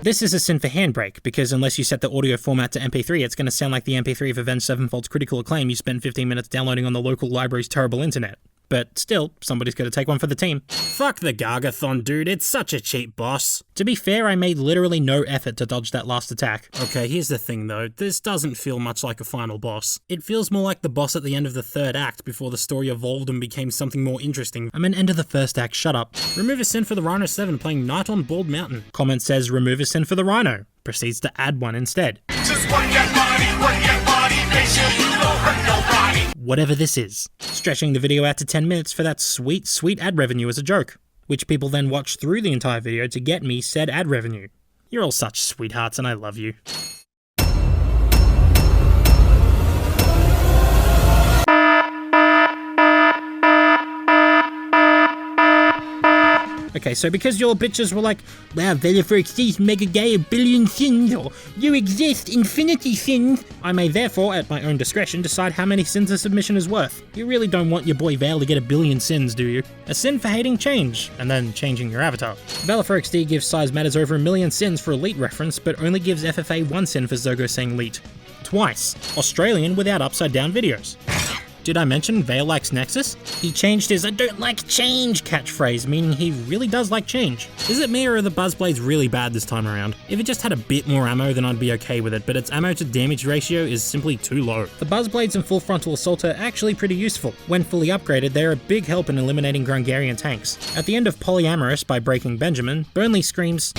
This is a sin for Handbrake, because unless you set the audio format to MP3, it's going to sound like the MP3 of Avenged Sevenfold's critical acclaim you spent 15 minutes downloading on the local library's terrible internet. But still, somebody's got to take one for the team. Fuck the Gargathon, dude, it's such a cheap boss. To be fair, I made literally no effort to dodge that last attack. Okay, here's the thing though, this doesn't feel much like a final boss. It feels more like the boss at the end of the 3rd act before the story evolved and became something more interesting. I mean, end of the 1st act, shut up. Remove a sin for the Rhino 7 playing Night on Bald Mountain. Comment says remove a sin for the Rhino. Proceeds to add one instead. Just work your body, make sure you don't hurt nobody. Whatever this is. Stretching the video out to 10 minutes for that sweet, sweet ad revenue as a joke, which people then watch through the entire video to get me said ad revenue. You're all such sweethearts and I love you. Okay, so because your bitches were like, wow, valeforXD's mega gay, a billion sins, or you exist, infinity sins, I may therefore, at my own discretion, decide how many sins a submission is worth. You really don't want your boy Vale to get a billion sins, do you? A sin for hating change, and then changing your avatar. valeforXD gives Size Matters over 1 million sins for a leet reference, but only gives FFA 1 sin for Zogo saying leet. Twice. Australian without upside down videos. Did I mention Vale likes Nexus? He changed his I don't like change catchphrase, meaning he really does like change. Is it me or are the Buzzblades really bad this time around? If it just had a bit more ammo then I'd be okay with it, but its ammo to damage ratio is simply too low. The Buzzblades and Full Frontal Assault are actually pretty useful. When fully upgraded, they're a big help in eliminating Grungarian tanks. At the end of Polyamorous by Breaking Benjamin, Burnley screams,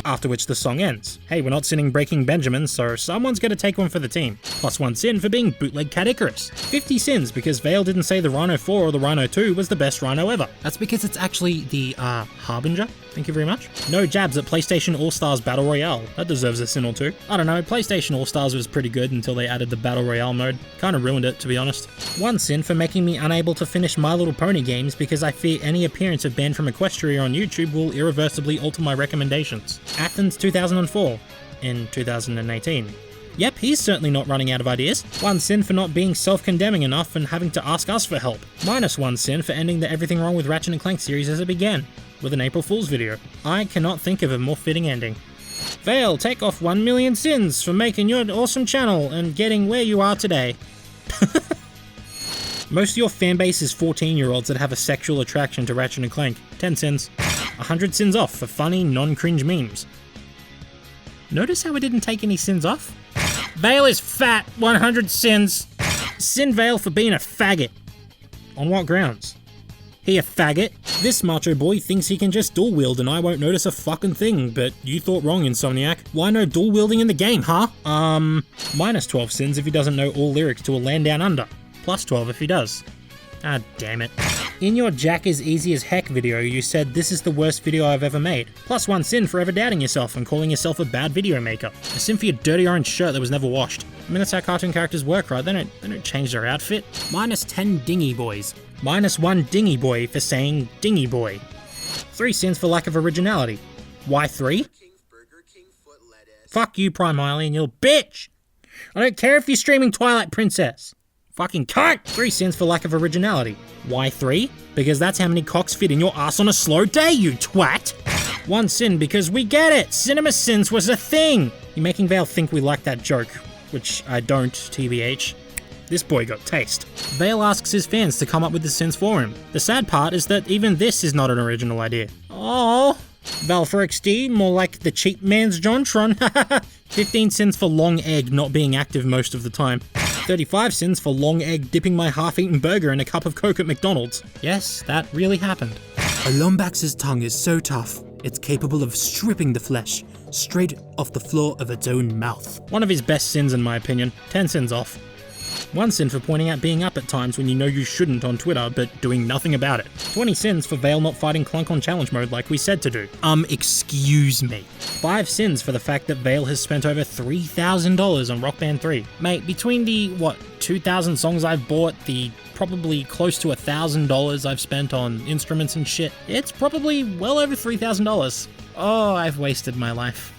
after which the song ends. Hey, we're not sinning Breaking Benjamin, so someone's gonna take one for the team. Plus 1 sin for being bootleg Cat Icarus. 50 sins because Vale didn't say the Rhino 4 or the Rhino 2 was the best Rhino ever. That's because it's actually the, Harbinger. Thank you very much. No jabs at PlayStation All-Stars Battle Royale. That deserves a sin or two. I don't know, PlayStation All-Stars was pretty good until they added the Battle Royale mode. Kinda ruined it, to be honest. 1 sin for making me unable to finish My Little Pony games because I fear any appearance of Banned from Equestria on YouTube will irreversibly alter my recommendations. Athens 2004 in 2018. Yep, he's certainly not running out of ideas. 1 sin for not being self-condemning enough and having to ask us for help. Minus 1 sin for ending the Everything Wrong with Ratchet and Clank series as it began, with an April Fool's video. I cannot think of a more fitting ending. Vale, take off 1 million sins for making your awesome channel and getting where you are today. Most of your fanbase is 14-year-olds that have a sexual attraction to Ratchet and Clank. 10 sins. 100 sins off for funny, non-cringe memes. Notice how I didn't take any sins off? Vale is fat, 100 sins. Sin Vale for being a faggot. On what grounds? He a faggot? This macho boy thinks he can just dual wield and I won't notice a fucking thing, but you thought wrong, Insomniac. Why no dual wielding in the game, huh? Minus 12 sins if he doesn't know all lyrics to A Land Down Under. Plus 12 if he does. Ah, damn it. In your Jack is easy as heck video, you said this is the worst video I've ever made. Plus 1 sin for ever doubting yourself and calling yourself a bad video maker. A sin for your dirty orange shirt that was never washed. I mean, that's how cartoon characters work, right? They don't change their outfit. Minus 10 dingy boys. Minus 1 dingy boy for saying dingy boy. 3 sins for lack of originality. Why 3? Fuck you, Prime Eileen, you bitch! I don't care if you're streaming Twilight Princess. Fucking cunt! 3 sins for lack of originality. Why 3? Because that's how many cocks fit in your ass on a slow day, you twat! 1 sin because we get it! Cinema sins was a thing! You're making Vale think we like that joke, which I don't, TBH. This boy got taste. Vale asks his fans to come up with the sins for him. The sad part is that even this is not an original idea. Oh, valeforXD, more like the cheap man's Jontron. 15 sins for long egg not being active most of the time. 35 sins for long egg dipping my half-eaten burger in a cup of Coke at McDonald's. Yes, that really happened. A Lombax's tongue is so tough, it's capable of stripping the flesh straight off the floor of its own mouth. One of his best sins in my opinion. 10 sins off. 1 sin for pointing out being up at times when you know you shouldn't on Twitter, but doing nothing about it. 20 sins for Vale not fighting Clank on challenge mode like we said to do. Excuse me. 5 sins for the fact that Vale has spent over $3,000 on Rock Band 3. Mate, between the, 2,000 songs I've bought, the probably close to $1,000 I've spent on instruments and shit, it's probably well over $3,000. Oh, I've wasted my life.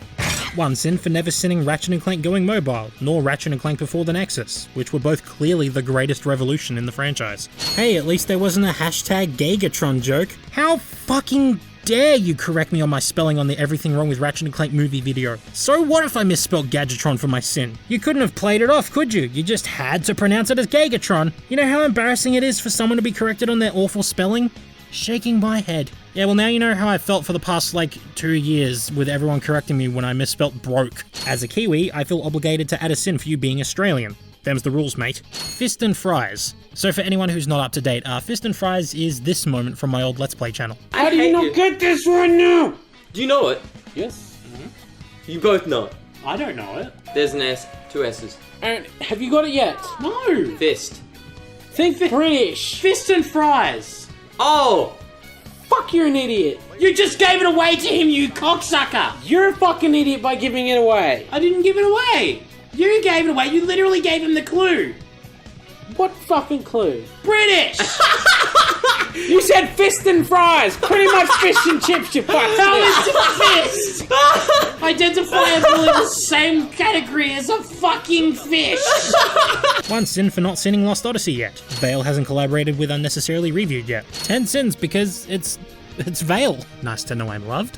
1 sin for never sinning Ratchet and Clank going mobile, nor Ratchet and Clank Before the Nexus, which were both clearly the greatest revolution in the franchise. Hey, at least there wasn't a hashtag Gagatron joke. How fucking dare you correct me on my spelling on the Everything Wrong with Ratchet and Clank movie video. So what if I misspelled Gadgetron for my sin? You couldn't have played it off, could you? You just had to pronounce it as Gagatron. You know how embarrassing it is for someone to be corrected on their awful spelling? Shaking my head. Yeah, well now you know how I felt for the past, 2 years with everyone correcting me when I misspelt broke. As a Kiwi, I feel obligated to add a sin for you being Australian. Them's the rules, mate. Fist and Fries. So for anyone who's not up to date, Fist and Fries is this moment from my old Let's Play channel. How do you not get this right now? Do you know it? Yes. You both know it. I don't know it. There's an S, 2 S's. And have you got it yet? No. Fist. Think British. Fist and Fries. Oh! Fuck, you're an idiot. You just gave it away to him, you cocksucker. You're a fucking idiot by giving it away. I didn't give it away. You gave it away. You literally gave him the clue. What fucking clue? British! You said fist and fries. Pretty much fish and chips, you fuck. How is it fist? Identifiable in the same category as a fucking fish. 1 sin for not sinning Lost Odyssey yet. Vale hasn't collaborated with Unnecessarily Reviewed yet. 10 sins because it's Vale. Nice to know I'm loved.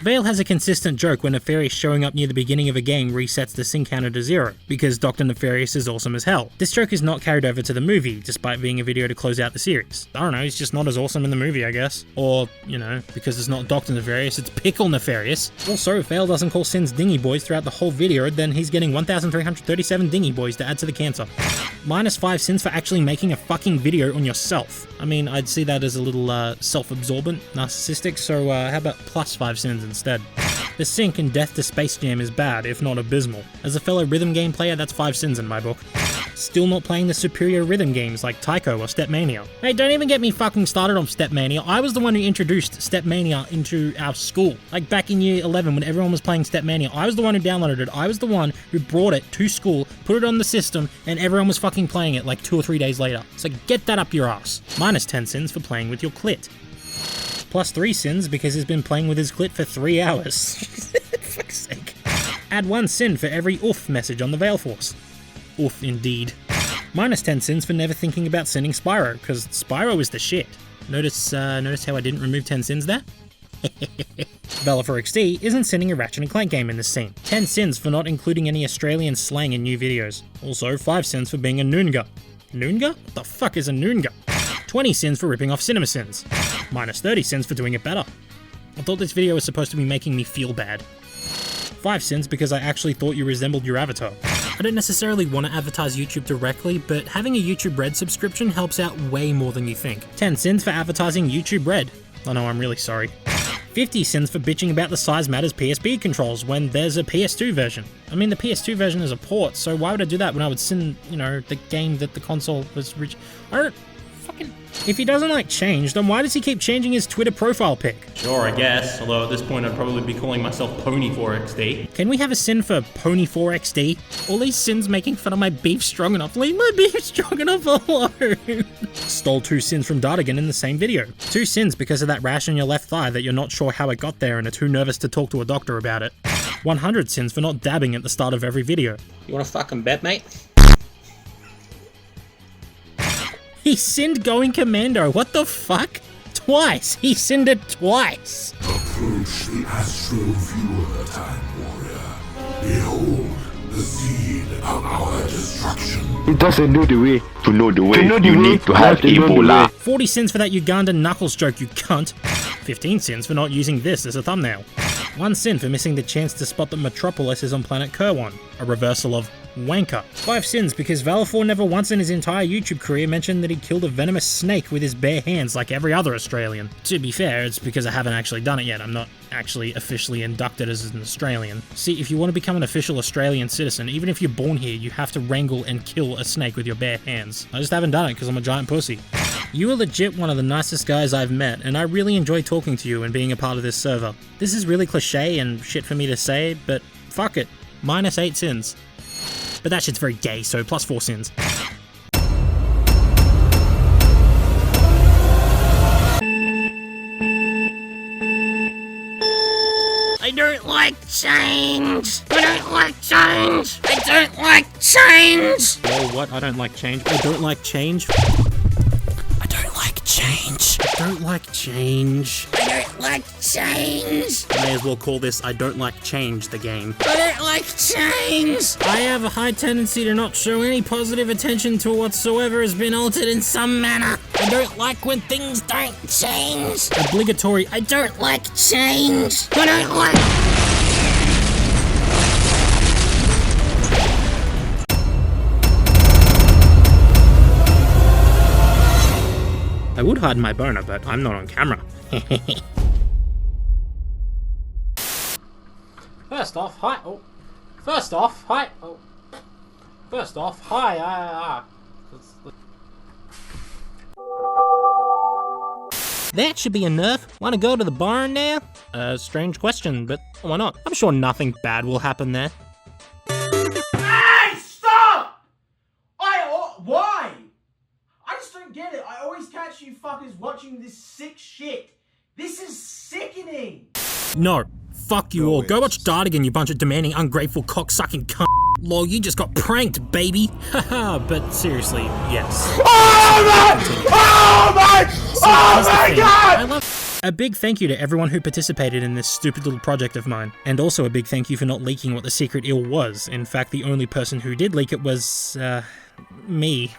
Vale has a consistent joke when Nefarious showing up near the beginning of a game resets the sin counter to 0, because Dr. Nefarious is awesome as hell. This joke is not carried over to the movie, despite being a video to close out the series. I don't know, he's just not as awesome in the movie, I guess. Or, because it's not Dr. Nefarious, it's Pickle Nefarious. Also, if Vale doesn't call sins dingy boys throughout the whole video, then he's getting 1,337 dingy boys to add to the cancer. Minus 5 sins for actually making a fucking video on yourself. I mean, I'd see that as a little self-absorbent, narcissistic, so how about plus 5 sins instead? The sync in Death to Space Jam is bad, if not abysmal. As a fellow rhythm game player, that's 5 sins in my book. Still not playing the superior rhythm games like Taiko or Stepmania. Hey, don't even get me fucking started on Stepmania. I was the one who introduced Stepmania into our school. Like back in year 11 when everyone was playing Stepmania, I was the one who downloaded it. I was the one who brought it to school, put it on the system, and everyone was fucking playing it like 2 or 3 days later. So get that up your ass. Minus 10 sins for playing with your clit. Plus 3 sins because he's been playing with his clit for 3 hours. Fuck's sake. Add 1 sin for every oof message on the Valeforce. Oof indeed. Minus 10 sins for never thinking about sending Spyro, because Spyro is the shit. Notice how I didn't remove 10 sins there? valeforXD isn't sending a Ratchet and Clank game in this scene. 10 sins for not including any Australian slang in new videos. Also 5 sins for being a noonga. Noonga? What the fuck is a noonga? 20 sins for ripping off CinemaSins. Minus 30 sins for doing it better. I thought this video was supposed to be making me feel bad. 5 sins because I actually thought you resembled your avatar. I don't necessarily want to advertise YouTube directly, but having a YouTube Red subscription helps out way more than you think. 10 sins for advertising YouTube Red. Oh no, I'm really sorry. 50 sins for bitching about the size matters PSP controls when there's a PS2 version. I mean, the PS2 version is a port, so why would I do that when I would send, you know, the game that the console was I don't fucking... If he doesn't like change, then why does he keep changing his Twitter profile pic? Sure, I guess, although at this point I'd probably be calling myself Pony4XD. Can we have a sin for Pony4XD? All these sins making fun of my beef stroganoff. Leave my beef stroganoff alone. Stole 2 sins from Dardigan in the same video. 2 sins because of that rash on your left thigh that you're not sure how it got there and are too nervous to talk to a doctor about it. 100 sins for not dabbing at the start of every video. You wanna fucking bet, mate? He sinned going commando, what the fuck? Twice! He sinned it twice! Approach the astral viewer, Time Warrior. Behold the seed of our destruction. It doesn't know the way. To know the way, you need to have Ebola. 40 sins for that Ugandan Knuckles joke, you cunt. 15 sins for not using this as a thumbnail. 1 sin for missing the chance to spot that Metropolis is on planet Kerwan, a reversal of wanker. 5 sins because Valefor never once in his entire YouTube career mentioned that he killed a venomous snake with his bare hands like every other Australian. To be fair, it's because I haven't actually done it yet. I'm not actually officially inducted as an Australian. See, if you want to become an official Australian citizen, even if you're born here, you have to wrangle and kill a snake with your bare hands. I just haven't done it because I'm a giant pussy. You are legit one of the nicest guys I've met, and I really enjoy talking to you and being a part of this server. This is really cliche and shit for me to say, but fuck it. Minus 8 sins. But that shit's very gay, so plus 4 sins. I don't like change! I don't like change! I don't like change! Oh, what? I don't like change? I don't like change? I don't like change. I don't like change. I don't like change! I may as well call this I don't like change the game. I don't like change! I have a high tendency to not show any positive attention to whatsoever has been altered in some manner. I don't like when things don't change! Obligatory. I don't like change! I don't like... I would hide my boner, but I'm not on camera. First off, hi. Oh. First off, hi. Oh. First off, hi. That should be enough. Want to go to the barn now? Strange question, but why not? I'm sure nothing bad will happen there. Hey, stop! Why? I just don't get it. I always catch you fuckers watching this sick shit. This is sickening. No. Fuck you all. Go watch Dardigan, you bunch of demanding, ungrateful, cock-sucking cunt. Lol, you just got pranked, baby. Haha, but seriously, yes. Oh my god! A big thank you to everyone who participated in this stupid little project of mine. And also a big thank you for not leaking what the secret ill was. In fact, the only person who did leak it was, me.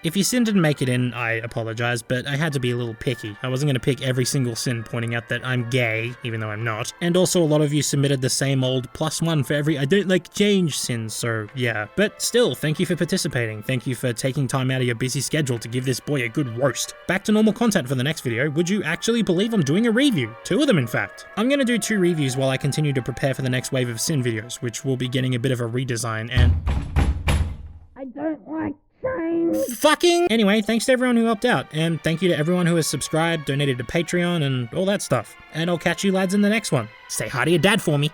If your sin didn't make it in, I apologize, but I had to be a little picky. I wasn't going to pick every single sin pointing out that I'm gay, even though I'm not. And also a lot of you submitted the same old +1 for every I don't like change sins, so yeah. But still, thank you for participating. Thank you for taking time out of your busy schedule to give this boy a good roast. Back to normal content for the next video. Would you actually believe I'm doing a review? 2 of them, in fact. I'm going to do 2 reviews while I continue to prepare for the next wave of sin videos, which will be getting a bit of a redesign and... I don't like change. Fucking! Anyway, thanks to everyone who helped out, and thank you to everyone who has subscribed, donated to Patreon, and all that stuff. And I'll catch you lads in the next one. Say hi to your dad for me.